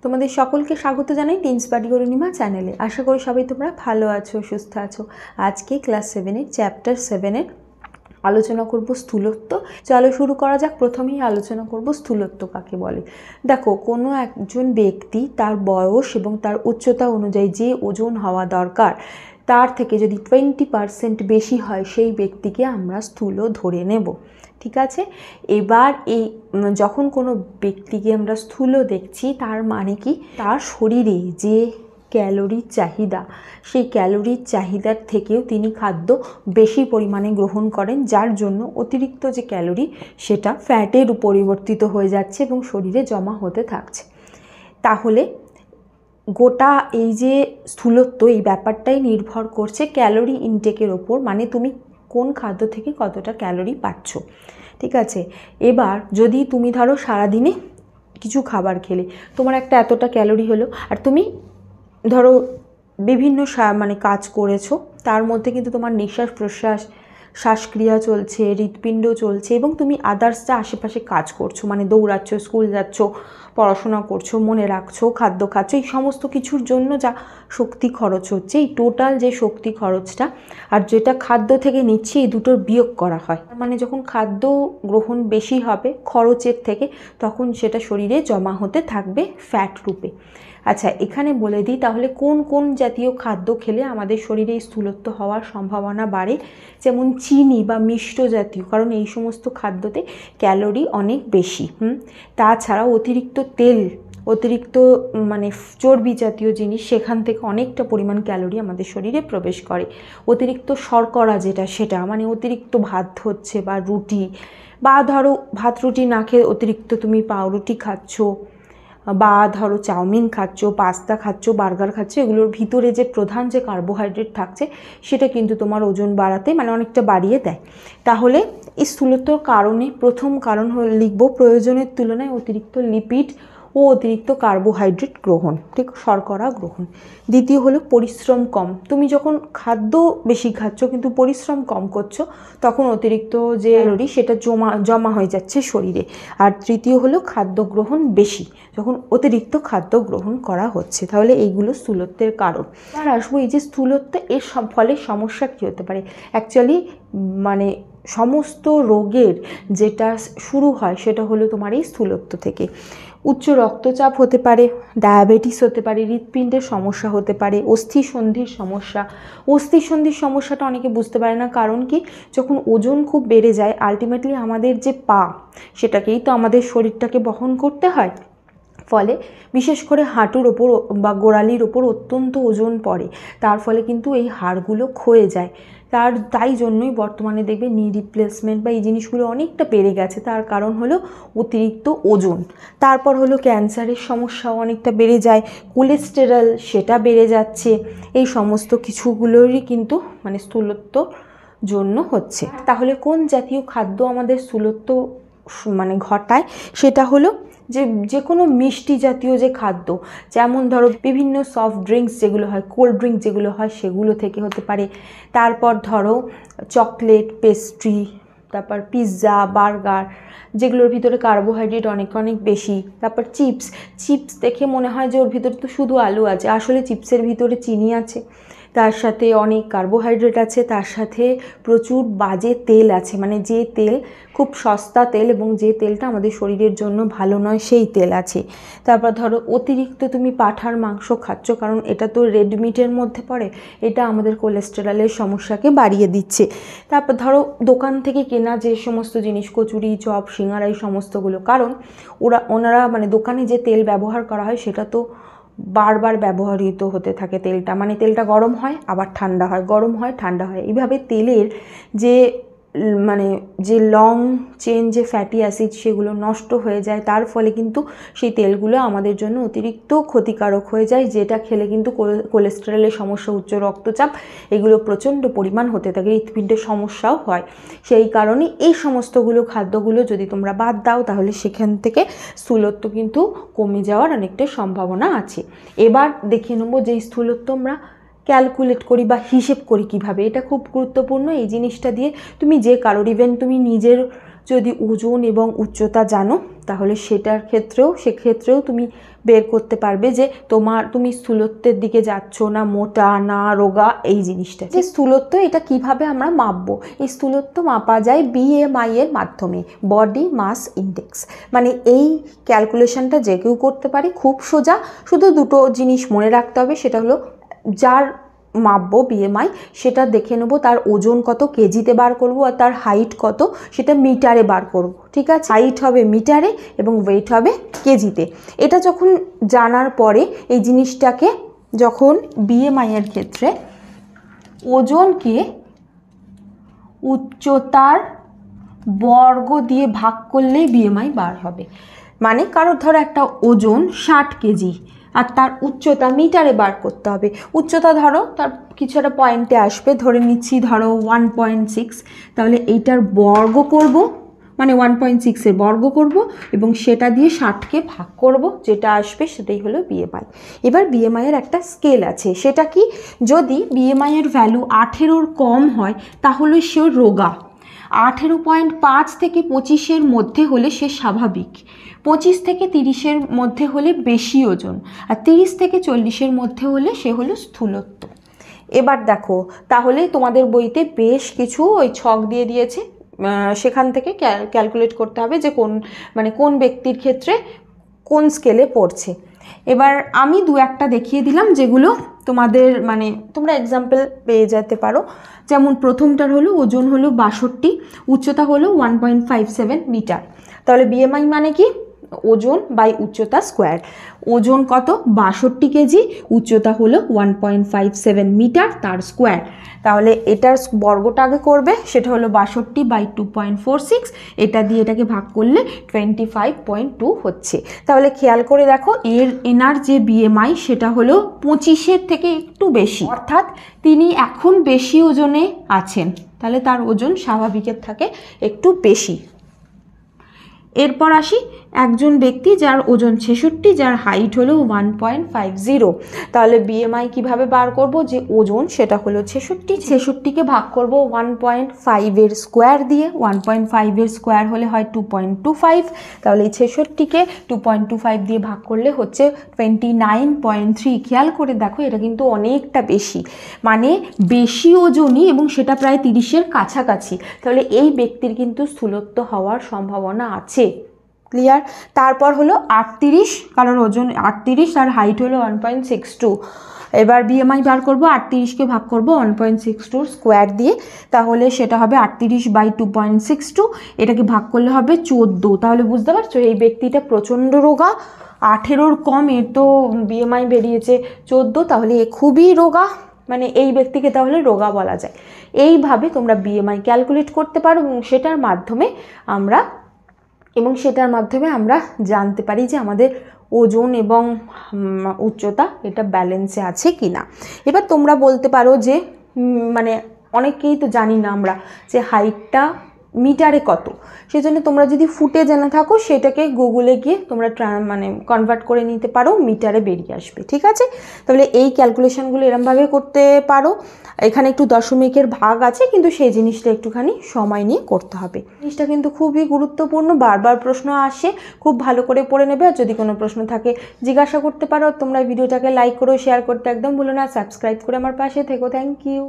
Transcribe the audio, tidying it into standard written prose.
তোমাদের সকলকে স্বাগত জানাই টিনস পার্টি অরুণিমা চ্যানেলে। আশা করি সবাই তোমরা ভালো আছো, সুস্থ আছো। আজকে ক্লাস 7-এর চ্যাপ্টার 7-এর আলোচনা করব স্থূলত্ব। চলো শুরু করা যাক। প্রথমেই আলোচনা করব স্থূলত্ব কাকে বলে। দেখো, কোনো একজন ব্যক্তি তার বয়স এবং তার উচ্চতা অনুযায়ী যে ওজন হওয়া দরকার তার থেকে যদি 20% বেশি হয়, সেই ব্যক্তিকে আমরা স্থূল ধরে নেব। ঠিক আছে। এবার এই যখন কোনো ব্যক্তিকে আমরা স্থূল দেখছি, তার মানে কি, তার শরীরে যে ক্যালোরির চাহিদা, সেই ক্যালোরির চাহিদার থেকেও তিনি খাদ্য বেশি পরিমাণে গ্রহণ করেন, যার জন্য অতিরিক্ত যে ক্যালোরি সেটা ফ্যাটের পরিবর্তিত হয়ে যাচ্ছে এবং শরীরে জমা হতে থাকছে। তাহলে গোটা এই যে স্থূলত্ব, এই ব্যাপারটাই নির্ভর করছে ক্যালোরি ইনটেকের ওপর, মানে তুমি কোন খাদ্য থেকে কতটা ক্যালোরি পাচ্ছ। ঠিক আছে। এবার যদি তুমি ধরো সারাদিনে কিছু খাবার খেলে, তোমার একটা এতটা ক্যালোরি হলো, আর তুমি ধরো বিভিন্ন মানে কাজ করেছো, তার মধ্যে কিন্তু তোমার নিঃশ্বাস প্রশ্বাস, শ্বাসক্রিয়া চলছে, হৃৎপিণ্ড চলছে এবং তুমি আদার্স যা আশেপাশে কাজ করছো, মানে দৌড়াচ্ছ, স্কুল যাচ্ছ, পড়াশোনা করছো, মনে রাখছো, খাদ্য খাচ্ছ, এই সমস্ত কিছুর জন্য যা শক্তি খরচ হচ্ছে, এই টোটাল যে শক্তি খরচটা আর যেটা খাদ্য থেকে নিচ্ছি, এই দুটোর বিয়োগ করা হয়। মানে যখন খাদ্য গ্রহণ বেশি হবে খরচের থেকে, তখন সেটা শরীরে জমা হতে থাকবে ফ্যাট রূপে। আচ্ছা, এখানে বলে দিই তাহলে কোন কোন জাতীয় খাদ্য খেলে আমাদের শরীরে স্থূলত্ব হওয়ার সম্ভাবনা বাড়ে। যেমন চিনি বা মিষ্ট জাতীয়, কারণ এই সমস্ত খাদ্যতে ক্যালোরি অনেক বেশি। তাছাড়াও অতিরিক্ত তেল, অতিরিক্ত মানে চর্বি জাতীয় জিনিস, সেখান থেকে অনেকটা পরিমাণ ক্যালোরি আমাদের শরীরে প্রবেশ করে। অতিরিক্ত শর্করা যেটা, সেটা মানে অতিরিক্ত ভাত হচ্ছে বা রুটি, বা ধরো ভাত রুটি না খেয়ে অতিরিক্ত তুমি পাউরুটি খাচ্ছ, বা ধরো চাউমিন খাচ্ছ, পাস্তা খাচ্ছ, বার্গার খাচ্ছ, এগুলোর ভিতরে যে প্রধান যে কার্বোহাইড্রেট থাকছে সেটা কিন্তু তোমার ওজন বাড়াতে মানে অনেকটা বাড়িয়ে দেয়। তাহলে এই স্থূলত্বর কারণে প্রথম কারণ লিখব প্রয়োজনের তুলনায় অতিরিক্ত লিপিড ও অতিরিক্ত কার্বোহাইড্রেট গ্রহণ, ঠিক, শর্করা গ্রহণ। দ্বিতীয় হলো পরিশ্রম কম। তুমি যখন খাদ্য বেশি খাচ্ছ কিন্তু পরিশ্রম কম করছো, তখন অতিরিক্ত যে ক্যালোরি সেটা জমা হয়ে যাচ্ছে শরীরে। আর তৃতীয় হলো খাদ্য গ্রহণ বেশি, যখন অতিরিক্ত খাদ্য গ্রহণ করা হচ্ছে। তাহলে এইগুলো স্থূলত্বের কারণ। আর আসবো এই যে স্থূলত্ব, এর ফলে সমস্যা কী হতে পারে। অ্যাকচুয়ালি মানে সমস্ত রোগের যেটা শুরু হয় সেটা হলো তোমার এই স্থূলত্ব থেকে। উচ্চ রক্তচাপ হতে পারে, ডায়াবেটিস হতে পারে, হৃৎপিণ্ডের সমস্যা হতে পারে, অস্থিসন্ধির সমস্যা। অস্থিসন্ধির সমস্যাটা অনেকে বুঝতে পারে না, কারণ কি, যখন ওজন খুব বেড়ে যায়, আলটিমেটলি আমাদের যে পা, সেটাকেই তো আমাদের শরীরটাকে বহন করতে হয়। ফলে বিশেষ করে হাঁটুর ওপর বা গোড়ালির ওপর অত্যন্ত ওজন পড়ে, তার ফলে কিন্তু এই হাড়গুলো ক্ষয়ে যায়। তাই জন্যই বর্তমানে দেখবে নি রিপ্লেসমেন্ট বা এই জিনিসগুলো অনেকটা বেড়ে গেছে। তার কারণ হলো অতিরিক্ত ওজন। তারপর হলো ক্যান্সারের সমস্যাও অনেকটা বেড়ে যায়, কোলেস্টেরল সেটা বেড়ে যাচ্ছে। এই সমস্ত কিছুগুলোরই কিন্তু মানে স্থূলত্ব জন্য হচ্ছে। তাহলে কোন জাতীয় খাদ্য আমাদের স্থূলত্ব মানে ঘটায়, সেটা হলো যে কোনো মিষ্টি জাতীয় যে খাদ্য, যেমন ধরো বিভিন্ন সফট ড্রিঙ্কস যেগুলো হয়, কোল্ড ড্রিঙ্কস যেগুলো হয়, সেগুলো থেকে হতে পারে। তারপর ধরো চকলেট, পেস্ট্রি, তারপর পিৎজা, বার্গার, যেগুলোর ভিতরে কার্বোহাইড্রেট অনেক অনেক বেশি। তারপর চিপস দেখে মনে হয় যে ওর ভিতরে তো শুধু আলু আছে, আসলে চিপসের ভিতরে চিনি আছে, তার সাথে অনেক কার্বোহাইড্রেট আছে, তার সাথে প্রচুর বাজে তেল আছে, মানে যে তেল খুব সস্তা তেল এবং যে তেলটা আমাদের শরীরের জন্য ভালো নয়, সেই তেল আছে। তারপর ধরো অতিরিক্ত তুমি পাঁঠার মাংস খাচ্ছ, কারণ এটা তো রেড মিটের মধ্যে পড়ে, এটা আমাদের কোলেস্টেরলের সমস্যাকে বাড়িয়ে দিচ্ছে। তারপর ধরো দোকান থেকে কেনা যে সমস্ত জিনিস, কচুরি, চপ, সিঙ্গারা, এই সমস্তগুলো, কারণ ওনারা মানে দোকানে যে তেল ব্যবহার করা হয় সেটা তো বারবার ব্যবহৃত হতে থাকে তেলটা, মানে তেলটা গরম হয় আবার ঠান্ডা হয়, গরম হয় ঠান্ডা হয়, এইভাবে তেলের যে মানে যে লং চেন যে ফ্যাটি অ্যাসিড সেগুলো নষ্ট হয়ে যায়। তার ফলে কিন্তু সেই তেলগুলো আমাদের জন্য অতিরিক্ত ক্ষতিকারক হয়ে যায়, যেটা খেলে কিন্তু কোলেস্টেরলের সমস্যা, উচ্চ রক্তচাপ, এগুলো প্রচণ্ড পরিমাণ হতে থাকে, হৃৎপিণ্ডের সমস্যাও হয়। সেই কারণে এই সমস্তগুলো খাদ্যগুলো যদি তোমরা বাদ দাও, তাহলে সেখান থেকে স্থূলত্ব কিন্তু কমে যাওয়ার অনেকটা সম্ভাবনা আছে। এবার দেখে নেব যে স্থূলত্ব আমরা ক্যালকুলেট করি বা হিসেব করি কিভাবে। এটা খুব গুরুত্বপূর্ণ। এই জিনিসটা দিয়ে তুমি যে কারোর, ইভেন তুমি নিজের যদি ওজন এবং উচ্চতা জানো, তাহলে সেক্ষেত্রেও তুমি বের করতে পারবে যে তুমি স্থূলত্বের দিকে যাচ্ছ না মোটা না রোগা, এই জিনিসটা। যে স্থূলত্ব এটা কিভাবে আমরা মাপবো, এই স্থূলত্ব মাপা যায় BMI এর মাধ্যমে, বডি মাস ইন্ডেক্স। মানে এই ক্যালকুলেশনটা যে কেউ করতে পারে, খুব সোজা। শুধু দুটো জিনিস মনে রাখতে হবে, সেটা হলো যার মাপবো BMI সেটা দেখে নেবো তার ওজন কত, কেজিতে বার করব, আর তার হাইট কত সেটা মিটারে বার করব, ঠিক আছে? হাইট হবে মিটারে এবং ওয়েট হবে কেজিতে। এটা যখন জানার পরে এই জিনিসটাকে যখন BMI এর ক্ষেত্রে ওজনকে উচ্চতার বর্গ দিয়ে ভাগ করলেই BMI বার হবে। মানে কারোর ধরো একটা ওজন 60 কেজি আর তার উচ্চতা মিটারে বার করতে হবে। উচ্চতা ধরো তার কিছু একটা পয়েন্টে আসবে, ধরে নিচ্ছি ধরো 1.6, তাহলে এইটার বর্গ করব, মানে 1.6 এর বর্গ করব এবং সেটা দিয়ে 60কে ভাগ করব, যেটা আসবে সেটাই হলো BMI। এবার BMI এর একটা স্কেল আছে, সেটা কি, যদি BMI এর ভ্যালু 18-র কম হয় তাহলে সে রোগা, 18.5 থেকে 25-এর মধ্যে হলে সে স্বাভাবিক, 25 থেকে 30-এর মধ্যে হলে বেশি ওজন, আর 30 থেকে 40-এর মধ্যে হলে সে হলো স্থূলত্ব। এবার দেখো, তাহলে তোমাদের বইতে বেশ কিছু ওই ছক দিয়ে দিয়েছে, সেখান থেকে ক্যালকুলেট করতে হবে যে কোন ব্যক্তির ক্ষেত্রে কোন স্কেলে পড়ছে। এবার আমি দু একটা দেখিয়ে দিলাম যেগুলো তোমাদের মানে তোমরা এক্সাম্পল পেয়ে যেতে পারো। যেমন প্রথমটার হলো ওজন হলো 62, উচ্চতা হলো 1.57 মিটার। তাহলে BMI মানে কি, ওজন বাই উচ্চতা স্কোয়ার। ওজন কত, 62 কেজি, উচ্চতা হলো 1.57 মিটার, তার স্কোয়ার। তাহলে এটার বর্গটা আগে করবে, সেটা হলো 62/2.46, এটা দিয়ে এটাকে ভাগ করলে 25.2 হচ্ছে। তাহলে খেয়াল করে দেখো, এনার যে BMI সেটা হলো 25-এর থেকে একটু বেশি, অর্থাৎ তিনি এখন বেশি ওজনে আছেন, তাহলে তার ওজন স্বাভাবিকের থেকে একটু বেশি। এরপর আসি একজন ব্যক্তি যার ওজন 66, যার হাইট হলো 1.50, তাহলে BMI কিভাবে বার করব, যে ওজন সেটা হলো 66কে ভাগ করব 1.5 এর স্কোয়ার দিয়ে, 1.5 এর স্কোয়ার হলে হয় 2.25, তাহলে এই 66কে 2.25 দিয়ে ভাগ করলে হচ্ছে 29.3। খেয়াল করে দেখো, এটা কিন্তু অনেকটা বেশি, মানে বেশি ওজনই এবং সেটা প্রায় 30-এর কাছাকাছি। তাহলে এই ব্যক্তির কিন্তু স্থূলত্ব হওয়ার সম্ভাবনা আছে। ক্লিয়ার? তারপর হলো 38, কারণ ওজন 38 আর হাইট হলো 1.62। এবার BMI বার করব, 38কে ভাগ করব 1.62 স্কোয়ার দিয়ে, তাহলে সেটা হবে 38/2.62, এটাকে ভাগ করলে হবে 14। তাহলে বুঝতে পারছো এই ব্যক্তিটা প্রচণ্ড রোগা, 18-র কম, এর তো BMI বেরিয়েছে 14, তাহলে এ খুবই রোগা, মানে এই ব্যক্তিকে তাহলে রোগা বলা যায়। এইভাবে তোমরা BMI ক্যালকুলেট করতে পারো এবং সেটার মাধ্যমে আমরা জানতে পারি যে আমাদের ওজন এবং উচ্চতা এটা ব্যালেন্সে আছে কি না। এবার তোমরা বলতে পারো যে মানে অনেকেই তো জানি না আমরা যে হাইটটা মিটারে কত, সেজন্য তোমরা যদি ফুটে জেনে থাকো সেটাকে গুগলে গিয়ে তোমরা কনভার্ট করে নিতে পারো, মিটারে বেরিয়ে আসবে, ঠিক আছে? তাহলে এই ক্যালকুলেশনগুলো এরমভাবে করতে পারো। এখানে একটু দশমিকের ভাগ আছে, কিন্তু সেই জিনিসটা একটুখানি সময় নিয়ে করতে হবে। জিনিসটা কিন্তু খুবই গুরুত্বপূর্ণ, বারবার প্রশ্ন আসে, খুব ভালো করে পড়ে নেবে। আর যদি কোনো প্রশ্ন থাকে জিজ্ঞাসা করতে পারো। তোমরা ভিডিওটাকে লাইক করো, শেয়ার করতে একদম ভুলো না, সাবস্ক্রাইব করে আমার পাশে থেকো। Thank you.